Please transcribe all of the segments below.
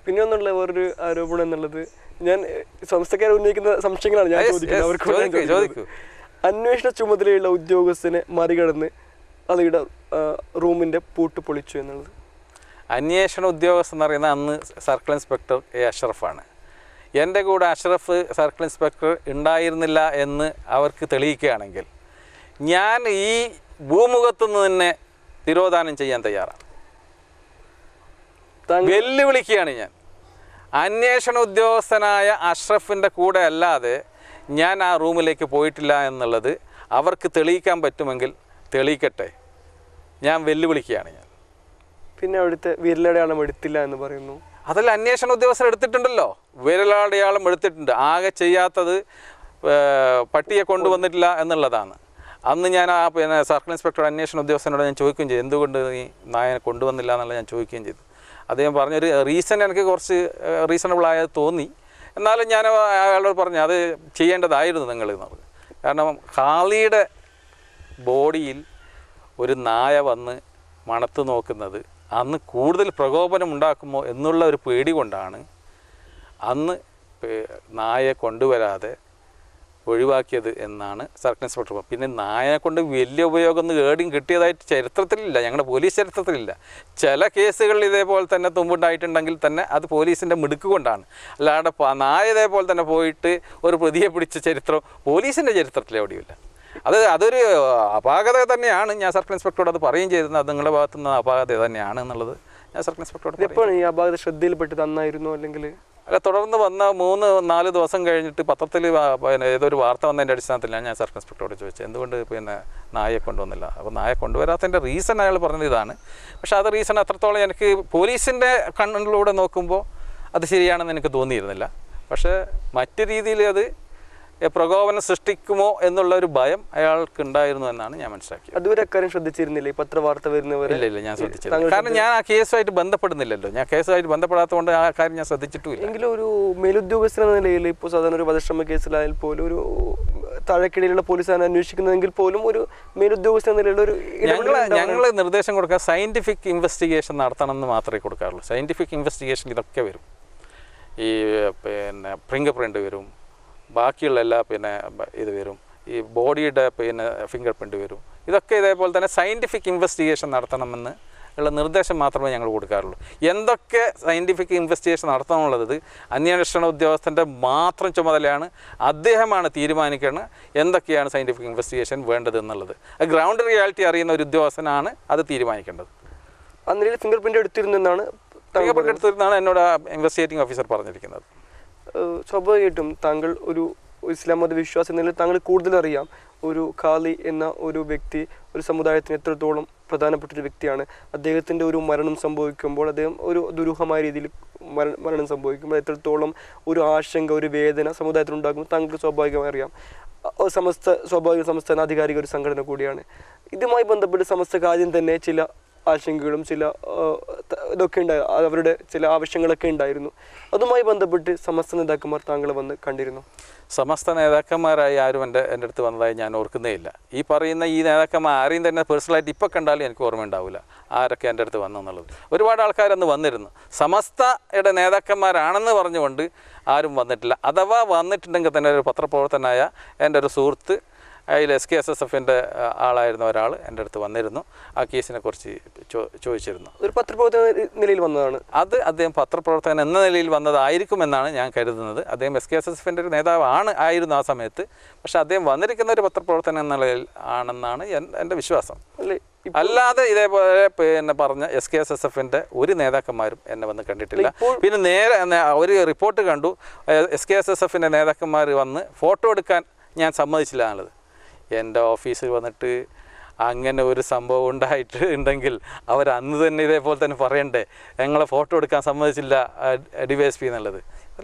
പിന്നെ ഒന്നുള്ള വേറൊരു ആരോപണം എന്നുള്ളത് ഞാൻ സംസ്ഥക്കാർ ഉന്നയിക്കുന്ന സംശയങ്ങളാണ് ഞാൻ ചോദിക്കുന്നത്. അന്വേഷണ ചുമതലയുള്ള ഉദ്യോഗസ്ഥനെ മറികടന്ന് അളിയുടെ റൂമിൻ്റെ പൂട്ട് പൊളിച്ചു എന്നുള്ളത്. അന്വേഷണ ഉദ്യോഗസ്ഥൻ എന്ന് പറയുന്നത് അന്ന് സർക്കിൾ ഇൻസ്പെക്ടർ അഷ്റഫാണ്. എൻ്റെ കൂടെ അഷ്റഫ് സർക്കിൾ ഇൻസ്പെക്ടർ ഉണ്ടായിരുന്നില്ല എന്ന് അവർക്ക് തെളിയിക്കുകയാണെങ്കിൽ ഞാൻ ഈ ഭൂമുഖത്തു നിന്ന് തന്നെ തിരോധാനം ചെയ്യാൻ തയ്യാറാണ്. വെല്ലുവിളിക്കുകയാണ് ഞാൻ. അന്വേഷണ ഉദ്യോഗസ്ഥനായ അഷ്റഫിൻ്റെ കൂടെ അല്ലാതെ ഞാൻ ആ റൂമിലേക്ക് പോയിട്ടില്ല എന്നുള്ളത് അവർക്ക് തെളിയിക്കാൻ പറ്റുമെങ്കിൽ തെളിയിക്കട്ടെ. ഞാൻ വെല്ലുവിളിക്കുകയാണ് ഞാൻ. പിന്നെ അവിടുത്തെ വിരലടയാളം എടുത്തില്ല എന്ന് പറയുന്നു. അതല്ല, അന്വേഷണ ഉദ്യോഗസ്ഥർ എടുത്തിട്ടുണ്ടല്ലോ, വിരലടയാളം എടുത്തിട്ടുണ്ട്. ആകെ ചെയ്യാത്തത് പട്ടിയെ കൊണ്ടുവന്നിട്ടില്ല എന്നുള്ളതാണ്. അന്ന് ഞാൻ പിന്നെ സർക്കിൾ ഇൻസ്പെക്ടർ അന്വേഷണ ഉദ്യോഗസ്ഥനോട് ഞാൻ ചോദിക്കുകയും ചെയ്തു, എന്തുകൊണ്ട് ഈ നായനെ കൊണ്ടുവന്നില്ല എന്നുള്ളത് ഞാൻ ചോദിക്കുകയും ചെയ്തു. അദ്ദേഹം പറഞ്ഞൊരു റീസൺ എനിക്ക് കുറച്ച് റീസണബിളായത് തോന്നി. എന്നാലും ഞാൻ അയാളോട് പറഞ്ഞു അത് ചെയ്യേണ്ടതായിരുന്നു നിങ്ങൾ എന്നത്. കാരണം ഖാലിയുടെ ബോഡിയിൽ ഒരു നായ വന്ന് മണത്ത് നോക്കുന്നത് അന്ന് കൂടുതൽ പ്രകോപനം ഉണ്ടാക്കുമോ എന്നുള്ള ഒരു പേടി കൊണ്ടാണ് അന്ന് നായയെ കൊണ്ടുവരാതെ ഒഴിവാക്കിയത് എന്നാണ് സർക്കിൾ ഇൻസ്പെക്ടർ. പിന്നെ നായനെ കൊണ്ട് വലിയ ഉപയോഗം ഏടിയും കിട്ടിയതായിട്ട് ചരിത്രത്തിലില്ല, ഞങ്ങളുടെ പോലീസ് ചരിത്രത്തിലില്ല. ചില കേസുകളിൽ ഇതേപോലെ തന്നെ തുമ്പുണ്ടായിട്ടുണ്ടെങ്കിൽ തന്നെ അത് പോലീസിൻ്റെ മിടുക്ക് കൊണ്ടാണ്. അല്ലാതെ നായ ഇതേപോലെ തന്നെ പോയിട്ട് ഒരു പ്രതിയെ പിടിച്ച ചരിത്രം പോലീസിൻ്റെ ചരിത്രത്തിൽ എവിടെയുമില്ല. അതൊരു അപാകത തന്നെയാണ്. ഞാൻ സർക്കിൾ ഇൻസ്പെക്ടറോട് അത് പറയുകയും ചെയ്തിരുന്നത്, അത് നിങ്ങളുടെ ഭാഗത്തുനിന്ന് അപാകത തന്നെയാണ് എന്നുള്ളത് ഞാൻ സർക്കിൾ ഇൻസ്പെക്ടറോട്. എപ്പോഴാണ് ഈ അപാകത ശ്രദ്ധയിൽപ്പെട്ട് തന്നായിരുന്നു? അല്ലെങ്കിൽ അല്ല, തുടർന്ന് വന്ന 3-4 ദിവസം കഴിഞ്ഞിട്ട് പത്രത്തിൽ പിന്നെ ഏതൊരു വാർത്ത വന്നതിൻ്റെ അടിസ്ഥാനത്തിലാണ് ഞാൻ സർക്കിൾ ഇൻസ്പെക്ടറോട് ചോദിച്ചത് എന്തുകൊണ്ട് പിന്നെ നായയെ കൊണ്ടുവന്നില്ല. അപ്പോൾ നായയെ കൊണ്ടുവരാത്തതിൻ്റെ റീസൺ അയാൾ പറഞ്ഞത് ഇതാണ്. പക്ഷേ അത് റീസൺ അത്രത്തോളം എനിക്ക് പോലീസിൻ്റെ കണ്ണിലൂടെ നോക്കുമ്പോൾ അത് ശരിയാണെന്ന് എനിക്ക് തോന്നിയിരുന്നില്ല. പക്ഷേ മറ്റു രീതിയിൽ അത് പ്രകോപനം സൃഷ്ടിക്കുമോ എന്നുള്ള ഒരു ഭയം അയാൾക്ക് ഉണ്ടായിരുന്നു എന്നാണ് ഞാൻ മനസ്സിലാക്കിയത്. അതുവരെ അക്കാര്യം ശ്രദ്ധിച്ചിരുന്നില്ല ഈ പത്രവാർത്ത വരുന്നവരെ? ഇല്ല, ഞാൻ ശ്രദ്ധിച്ചില്ല. കാരണം ഞാൻ ആ കേസുമായിട്ട് ബന്ധപ്പെടുന്നില്ലല്ലോ. ഞാൻ കേസുമായിട്ട് ബന്ധപ്പെടാത്തതുകൊണ്ട് ആ കാര്യം ഞാൻ ശ്രദ്ധിച്ചിട്ടുമില്ല. എങ്കിലും ഒരു മേലുദ്യോഗസ്ഥൻ എന്ന നിലയിൽ ഇപ്പോൾ സാധാരണ ഒരു വധശ്രമ കേസിലായാൽ പോലും ഒരു താഴെക്കിടയിലുള്ള പോലീസാണ് അന്വേഷിക്കുന്നതെങ്കിൽ പോലും ഒരു മേലുദ്യോഗസ്ഥൻ എന്ന നിലയിലുള്ള ഒരു ഞങ്ങൾ നിർദ്ദേശം കൊടുക്കുക സയൻറ്റിഫിക് ഇൻവെസ്റ്റിഗേഷൻ നടത്തണം എന്ന് മാത്രമേ കൊടുക്കാറുള്ളൂ. സയൻറ്റിഫിക് ഇൻവെസ്റ്റിഗേഷൻ ഇതൊക്കെ വരും. ഈ പിന്നെ ഫിംഗർ പ്രിൻ്റ് വരും, ബാക്കിയുള്ള എല്ലാ പിന്നെ ഇത് വരും, ഈ ബോഡിയുടെ പിന്നെ ഫിംഗർ പ്രിൻ്റ് വരും. ഇതൊക്കെ ഇതേപോലെ തന്നെ സയൻറ്റിഫിക് ഇൻവെസ്റ്റിഗേഷൻ നടത്തണമെന്ന് ഉള്ള നിർദ്ദേശം മാത്രമേ ഞങ്ങൾ കൊടുക്കാറുള്ളൂ. എന്തൊക്കെ സയൻറ്റിഫിക് ഇൻവെസ്റ്റിഗേഷൻ നടത്തണമെന്നുള്ളത് അന്വേഷണ ഉദ്യോഗസ്ഥൻ്റെ മാത്രം ചുമതലയാണ്. അദ്ദേഹമാണ് തീരുമാനിക്കുന്നത് എന്തൊക്കെയാണ് സയൻറ്റിഫിക് ഇൻവെസ്റ്റിഗേഷൻ വേണ്ടത് എന്നുള്ളത്. ഗ്രൗണ്ട് റിയാലിറ്റി അറിയുന്ന ഒരു ഉദ്യോഗസ്ഥനാണ് അത് തീരുമാനിക്കേണ്ടത്. അന്നേരം ഫിംഗർ പ്രിൻ്റ് എടുത്തിരുന്നെന്നാണ് എന്നോട് ഇൻവെസ്റ്റിഗേറ്റിംഗ് ഓഫീസർ പറഞ്ഞിരിക്കുന്നത്. സ്വാഭാവികമായിട്ടും താങ്കൾ ഒരു ഇസ്ലാം മത വിശ്വാസി എന്ന നിലയിൽ താങ്കൾ കൂടുതലറിയാം ഒരു ഖാലി എന്ന ഒരു വ്യക്തി ഒരു സമുദായത്തിന് എത്രത്തോളം പ്രധാനപ്പെട്ടൊരു വ്യക്തിയാണ്. അദ്ദേഹത്തിൻ്റെ ഒരു മരണം സംഭവിക്കുമ്പോൾ, അദ്ദേഹം ഒരു ദുരൂഹമായ രീതിയിൽ മരണം സംഭവിക്കുമ്പോൾ എത്രത്തോളം ഒരു ആശങ്ക, ഒരു വേദന സമുദായത്തിലുണ്ടാകുമ്പോൾ താങ്കൾക്ക് സ്വാഭാവികമായി അറിയാം. സ്വാഭാവിക സംസ്ഥാന ആധികാരിക ഒരു സംഘടന കൂടിയാണ്. ഇതുമായി ബന്ധപ്പെട്ട് സമസ്തക്ക് ആദ്യം തന്നെ ചില ആശങ്കകളും ചില ഇതൊക്കെ ഉണ്ടായിരുന്നു, അവരുടെ ചില ആവശ്യങ്ങളൊക്കെ ഉണ്ടായിരുന്നു. അതുമായി ബന്ധപ്പെട്ട് സമസ്ത നേതാക്കന്മാർ താങ്കളെ വന്ന് കണ്ടിരുന്നു? സമസ്ത നേതാക്കന്മാരായി ആരും എൻ്റെ അടുത്ത് വന്നതായി ഞാൻ ഓർക്കുന്നേ ഇല്ല. ഈ പറയുന്ന ഈ നേതാക്കന്മാർ ആരെയും തന്നെ പേഴ്സണലായിട്ട് ഇപ്പോൾ കണ്ടാലും എനിക്ക് ഓർമ്മ ഉണ്ടാവില്ല ആരൊക്കെ എൻ്റെ അടുത്ത് വന്നു എന്നുള്ളത്. ഒരുപാട് ആൾക്കാരന്ന് വന്നിരുന്നു. സമസ്തയുടെ നേതാക്കന്മാരാണെന്ന് പറഞ്ഞുകൊണ്ട് ആരും വന്നിട്ടില്ല. അഥവാ വന്നിട്ടുണ്ടെങ്കിൽ തന്നെ ഒരു പത്രപ്രവർത്തനായ എൻ്റെ ഒരു സുഹൃത്ത്, അതിൽ SKSSFൻ്റെ ആളായിരുന്ന ഒരാൾ എൻ്റെ അടുത്ത് വന്നിരുന്നു. ആ കേസിനെ കുറിച്ച് ചോദിച്ചിരുന്നു. ഒരു പത്രപ്രവർത്തന നിലയിൽ വന്നതാണ് അത്. അദ്ദേഹം പത്രപ്രവർത്തകൻ എന്ന നിലയിൽ വന്നതായിരിക്കുമെന്നാണ് ഞാൻ കരുതുന്നത്. അദ്ദേഹം SKSSFൻ്റെ ഒരു നേതാവ് ആയിരുന്നു ആ സമയത്ത്. പക്ഷെ അദ്ദേഹം വന്നിരിക്കുന്ന ഒരു പത്രപ്രവർത്തകൻ എന്ന നിലയിൽ ആണെന്നാണ് എൻ്റെ വിശ്വാസം. അല്ലാതെ ഇതേപോലെ പിന്നെ പറഞ്ഞ SKSSFൻ്റെ ഒരു നേതാക്കന്മാരും എന്നെ വന്ന് കണ്ടിട്ടില്ല. പിന്നെ നേരെ ഒരു റിപ്പോർട്ട് കണ്ടു, SKSSFൻ്റെ നേതാക്കന്മാർ വന്ന് ഫോട്ടോ എടുക്കാൻ ഞാൻ സമ്മതിച്ചില്ല എന്നുള്ളത്. എൻ്റെ ഓഫീസിൽ വന്നിട്ട് അങ്ങനെ ഒരു സംഭവം ഉണ്ടെങ്കിൽ അവർ അന്ന് തന്നെ ഇതേപോലെ തന്നെ പറയണ്ടേ, ഞങ്ങളെ ഫോട്ടോ എടുക്കാൻ സമ്മതിച്ചില്ല DYSP എന്നുള്ളത്.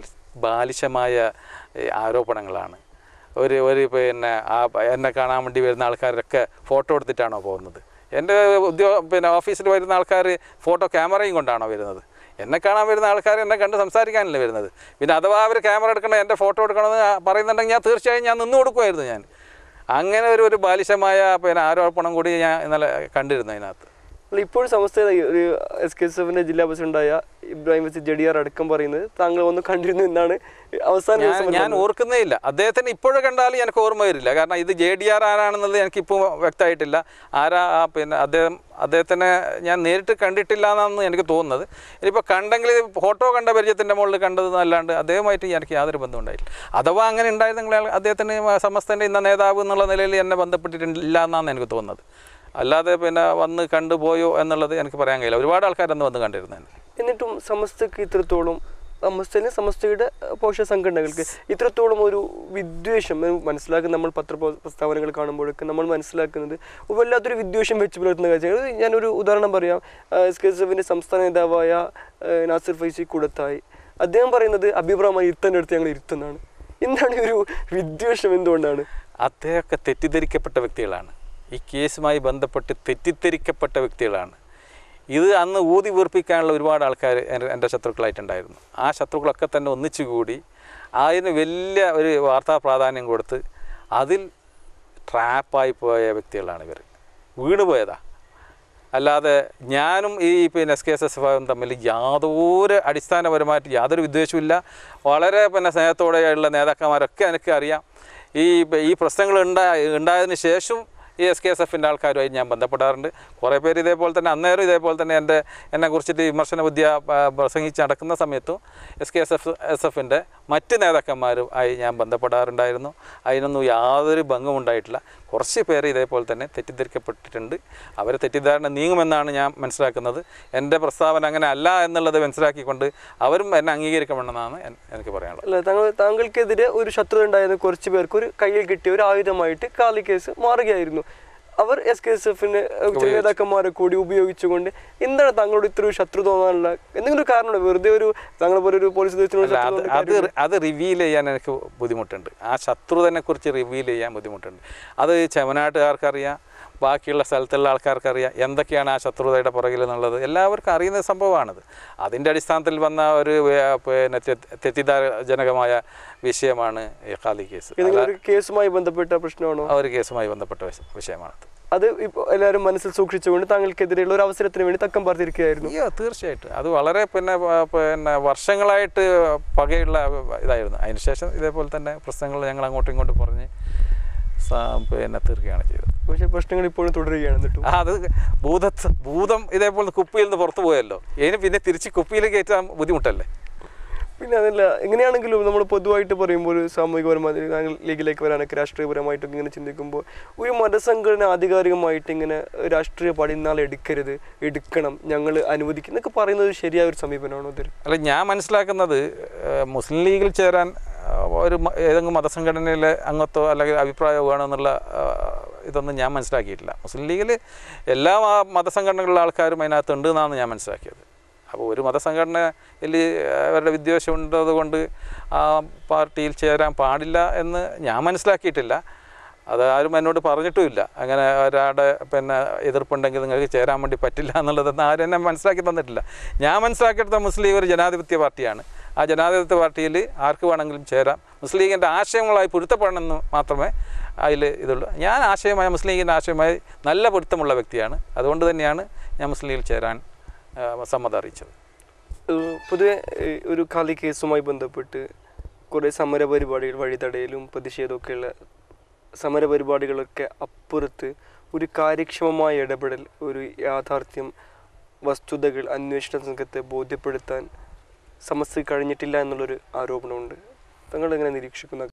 ബാലിശമായ ആരോപണങ്ങളാണ്. ഒരു പിന്നെ എന്നെ കാണാൻ വേണ്ടി വരുന്ന ആൾക്കാരൊക്കെ ഫോട്ടോ എടുത്തിട്ടാണോ പോകുന്നത്? എൻ്റെ പിന്നെ ഓഫീസിൽ വരുന്ന ആൾക്കാർ ഫോട്ടോ ക്യാമറയും കൊണ്ടാണോ വരുന്നത്? എന്നെ കാണാൻ വരുന്ന ആൾക്കാർ എന്നെ കണ്ട് സംസാരിക്കാനല്ലേ വരുന്നത്. പിന്നെ അഥവാ അവർ ക്യാമറ എടുക്കണം, എൻ്റെ ഫോട്ടോ എടുക്കണമെന്ന് പറയുന്നുണ്ടെങ്കിൽ ഞാൻ തീർച്ചയായും ഞാൻ നിന്ന് കൊടുക്കുമായിരുന്നു. ഞാൻ അങ്ങനെ ഒരു ബാലിശമായ പിന്നെ ആരോപണം കൂടി ഞാൻ ഇന്നലെ കണ്ടിരുന്നു അതിനകത്ത്. അല്ല, ഇപ്പോൾ സമസ്ത ഒരു SKSF ജില്ലാ പ്രസിഡന്റായ ഇബ്രാഹിം വസീഫ് ജഡിയാർ അടക്കം പറയുന്നത് താങ്കൾ ഒന്ന് കണ്ടിരുന്നു എന്നാണ് അവസാനം. ഞാൻ ഓർക്കുന്നേ ഇല്ല അദ്ദേഹത്തിന്. ഇപ്പോഴും കണ്ടാലും എനിക്ക് ഓർമ്മ വരില്ല. കാരണം ഇത് JDR ആരാണെന്നത് എനിക്കിപ്പോൾ വ്യക്തമായിട്ടില്ല. ആരാ പിന്നെ അദ്ദേഹത്തിനെ ഞാൻ നേരിട്ട് കണ്ടിട്ടില്ല എന്നാണ് എനിക്ക് തോന്നുന്നത്. ഇനിയിപ്പോൾ കണ്ടെങ്കിൽ ഫോട്ടോ കണ്ട പരിചയത്തിൻ്റെ മുകളിൽ കണ്ടതെന്നല്ലാണ്ട് അദ്ദേഹമായിട്ട് എനിക്ക് യാതൊരു ബന്ധം ഉണ്ടായില്ല. അഥവാ അങ്ങനെ ഉണ്ടായിരുന്നെങ്കിൽ അദ്ദേഹത്തിന് സമസ്തൻ്റെ ഇന്ന നേതാവ് എന്നുള്ള നിലയിൽ എന്നെ ബന്ധപ്പെട്ടിട്ടില്ല എന്നാണ് എനിക്ക് തോന്നുന്നത്. അല്ലാതെ പിന്നെ വന്ന് കണ്ടുപോയോ എന്നുള്ളത് എനിക്ക് പറയാൻ കഴിയില്ല. ഒരുപാട് ആൾക്കാരന്ന് വന്ന് കണ്ടിരുന്നത്. എന്നിട്ടും സമസ്തക്ക് ഇത്രത്തോളം, സമസ്തയുടെ പോഷക സംഘടനകൾക്ക് ഇത്രത്തോളം ഒരു വിദ്വേഷം മനസ്സിലാക്കുന്ന നമ്മൾ പ്രസ്താവനകൾ കാണുമ്പോഴൊക്കെ നമ്മൾ മനസ്സിലാക്കുന്നത് വല്ലാത്തൊരു വിദ്വേഷം വെച്ച് പുലർത്തുന്ന കാര്യങ്ങൾ. ഞാനൊരു ഉദാഹരണം പറയാം. SKSF സംസ്ഥാന നേതാവായ നാസിർ ഫൈസി കൂടത്തായി അദ്ദേഹം പറയുന്നത് അഭിപ്രായമായി ഇരുത്തൻ്റെ അടുത്ത് ഞങ്ങൾ ഇരുത്തുന്നതാണ്. എന്താണ് ഒരു വിദ്വേഷം? എന്തുകൊണ്ടാണ്? അദ്ദേഹമൊക്കെ തെറ്റിദ്ധരിക്കപ്പെട്ട വ്യക്തികളാണ്. ഈ കേസുമായി ബന്ധപ്പെട്ട് തെറ്റിദ്ധരിക്കപ്പെട്ട വ്യക്തികളാണ്. ഇത് അന്ന് ഊതി വീർപ്പിക്കാനുള്ള ഒരുപാട് ആൾക്കാർ എൻ്റെ ശത്രുക്കളായിട്ടുണ്ടായിരുന്നു. ആ ശത്രുക്കളൊക്കെ തന്നെ ഒന്നിച്ചുകൂടി അതിന് വലിയ ഒരു വാർത്താ പ്രാധാന്യം കൊടുത്ത് അതിൽ ട്രാപ്പായി പോയ വ്യക്തികളാണ് ഇവർ. വീണുപോയതാ. അല്ലാതെ ഞാനും ഈ പിന്നെ SKSF തമ്മിൽ യാതൊരു അടിസ്ഥാനപരമായിട്ട് യാതൊരു വിദ്വേഷമില്ല. വളരെ പിന്നെ സ്നേഹത്തോടെയുള്ള നേതാക്കന്മാരൊക്കെ എനിക്ക് അറിയാം. ഈ പ്രശ്നങ്ങൾ ഉണ്ടായതിന് ശേഷം ഈ SKSF ആൾക്കാരുമായി ഞാൻ ബന്ധപ്പെടാറുണ്ട്. കുറേ പേര് ഇതേപോലെ തന്നെ അന്നേരം ഇതേപോലെ തന്നെ എന്നെക്കുറിച്ചിട്ട് വിമർശന വിദ്യ പ്രസംഗിച്ച് നടക്കുന്ന സമയത്തും SKSF മറ്റ് നേതാക്കന്മാരുമായി ഞാൻ ബന്ധപ്പെടാറുണ്ടായിരുന്നു. അതിനൊന്നും യാതൊരു ഭംഗവും ഉണ്ടായിട്ടില്ല. കുറച്ച് പേര് ഇതേപോലെ തന്നെ തെറ്റിദ്ധരിക്കപ്പെട്ടിട്ടുണ്ട്. അവർ തെറ്റിദ്ധാരണ നീങ്ങുമെന്നാണ് ഞാൻ മനസ്സിലാക്കുന്നത്. എൻ്റെ പ്രസ്താവന അങ്ങനെ അല്ല എന്നുള്ളത് മനസ്സിലാക്കിക്കൊണ്ട് അവരും എന്നെ അംഗീകരിക്കണമെന്നാണ് എനിക്ക് പറയാനുള്ളത്. അല്ല, താങ്കൾക്കെതിരെ ഒരു ശത്രുത ഉണ്ടായിരുന്ന കുറച്ച് പേർക്ക് ഒരു കയ്യിൽ കിട്ടിയ ഒരു ആയുധമായിട്ട് കാലി കേസ് മാറുകയായിരുന്നു. അവർ SKSF നേതാക്കന്മാരെ കൂടി ഉപയോഗിച്ചുകൊണ്ട് എന്താണ് താങ്കളോട് ഇത്ര ഒരു ശത്രു തോന്നാനുള്ള എന്തെങ്കിലും ഒരു കാരണമാണ്? വെറുതെ ഒരു താങ്കളെ പോലെ ഒരു പോലീസ് ഉദ്യോഗസ്ഥനോട് അത് റിവീൽ ചെയ്യാൻ എനിക്ക് ബുദ്ധിമുട്ടുണ്ട്. ആ ശത്രുതനെ കുറിച്ച് റിവീൽ ചെയ്യാൻ ബുദ്ധിമുട്ടുണ്ട്. അത് ചെമനാട്ടുകാർക്കറിയാം, ബാക്കിയുള്ള സ്ഥലത്തുള്ള ആൾക്കാർക്കറിയാം എന്തൊക്കെയാണ് ആ ശത്രുതയുടെ പുറകിൽ എന്നുള്ളത്. എല്ലാവർക്കും അറിയുന്ന സംഭവമാണത്. അതിൻ്റെ അടിസ്ഥാനത്തിൽ വന്ന ഒരു പിന്നെ തെറ്റിദ്ധാരജനകമായ വിഷയമാണ് ഈ ഖാലി കേസ്. കേസുമായി ബന്ധപ്പെട്ട പ്രശ്നമാണോ? ആ ഒരു കേസുമായി ബന്ധപ്പെട്ട വിഷയമാണത്. അത് ഇപ്പോൾ എല്ലാവരും മനസ്സിൽ സൂക്ഷിച്ചുകൊണ്ട് താങ്കൾക്കെതിരെയുള്ള ഒരു അവസരത്തിന് വേണ്ടി തക്കം പറഞ്ഞിരിക്കുകയായിരുന്നു. അയ്യോ, തീർച്ചയായിട്ടും. അത് വളരെ പിന്നെ വർഷങ്ങളായിട്ട് പകയുള്ള ഇതായിരുന്നു. അതിനുശേഷം ഇതേപോലെ തന്നെ പ്രശ്നങ്ങൾ ഞങ്ങൾ അങ്ങോട്ടും ഇങ്ങോട്ടും പറഞ്ഞ് പിന്നെ തീർക്കുകയാണ് ചെയ്തത്. പക്ഷേ പ്രശ്നങ്ങൾ ഇപ്പോഴും തുടരുകയാണ്. എന്നിട്ടും അത് ഭൂതം ഇതേപോലെ കുപ്പിയിൽ നിന്ന് പുറത്തു പോയല്ലോ. ഇതിന് പിന്നെ തിരിച്ച് കുപ്പിയിൽ കയറ്റാൻ ബുദ്ധിമുട്ടല്ലേ? പിന്നെ അതല്ല, എങ്ങനെയാണെങ്കിലും നമ്മൾ പൊതുവായിട്ട് പറയുമ്പോൾ ഒരു സാമൂഹികപരമായി ലീഗിലേക്ക് വരാനൊക്കെ രാഷ്ട്രീയപരമായിട്ടൊക്കെ ഇങ്ങനെ ചിന്തിക്കുമ്പോൾ ഒരു മതസംഘടന ആധികാരികമായിട്ട് ഇങ്ങനെ രാഷ്ട്രീയ പടിന്നാൾ എടുക്കണം, ഞങ്ങൾ അനുവദിക്കും എന്നൊക്കെ പറയുന്നത് ശരിയായ ഒരു സമീപനമാണോ അതിൽ? അല്ല, ഞാൻ മനസ്സിലാക്കുന്നത് മുസ്ലിം ലീഗിൽ ചേരാൻ ഒരു ഏതെങ്കിലും മതസംഘടനയിലെ അംഗത്വോ അല്ലെങ്കിൽ അഭിപ്രായമോ വേണമെന്നുള്ള ഇതൊന്നും ഞാൻ മനസ്സിലാക്കിയിട്ടില്ല. മുസ്ലിം ലീഗിൽ എല്ലാ മതസംഘടനകളിലെ ആൾക്കാരും അതിനകത്തുണ്ട് എന്നാണ് ഞാൻ മനസ്സിലാക്കിയത്. അപ്പോൾ ഒരു മതസംഘടനയിൽ അവരുടെ വിദ്വേഷം ഉള്ളതുകൊണ്ട് ആ പാർട്ടിയിൽ ചേരാൻ പാടില്ല എന്ന് ഞാൻ മനസ്സിലാക്കിയിട്ടില്ല. അത് ആരും എന്നോട് പറഞ്ഞിട്ടുമില്ല. അങ്ങനെ ഒരാളുടെ പിന്നെ എതിർപ്പുണ്ടെങ്കിൽ നിങ്ങൾക്ക് ചേരാൻ വേണ്ടി പറ്റില്ല എന്നുള്ളതൊന്നും ആരും എന്നെ മനസ്സിലാക്കി തന്നിട്ടില്ല. ഞാൻ മനസ്സിലാക്കിയെടുത്ത മുസ്ലിം ലീഗ് ഒരു ജനാധിപത്യ പാർട്ടിയാണ്. ആ ജനാധിപത്യ പാർട്ടിയിൽ ആർക്ക് വേണമെങ്കിലും ചേരാം. മുസ്ലിം ലീഗിൻ്റെ ആശയങ്ങളായി പൊരുത്തപ്പെടണമെന്ന് മാത്രമേ അതിൽ ഇതുള്ളൂ. ഞാൻ മുസ്ലിം ലീഗിൻ്റെ ആശയമായി നല്ല പൊരുത്തമുള്ള വ്യക്തിയാണ്. അതുകൊണ്ട് തന്നെയാണ് ഞാൻ മുസ്ലിം ലീഗിൽ ചേരാൻ സമ്മതം അറിയിച്ചത്. പൊതുവെ ഒരു ഖാലി കേസുമായി ബന്ധപ്പെട്ട് കുറേ സമരപരിപാടികൾ, വഴിതടയലും പ്രതിഷേധമൊക്കെയുള്ള സമരപരിപാടികളൊക്കെ അപ്പുറത്ത് ഒരു കാര്യക്ഷമമായ ഇടപെടൽ, ഒരു യാഥാർത്ഥ്യം, വസ്തുതകൾ അന്വേഷണ സംഘത്തെ ബോധ്യപ്പെടുത്താൻ സമസ്തയ്ക്ക് കഴിഞ്ഞിട്ടില്ല എന്നുള്ളൊരു ആരോപണമുണ്ട്. താങ്കൾ എങ്ങനെ നിരീക്ഷിക്കുന്ന?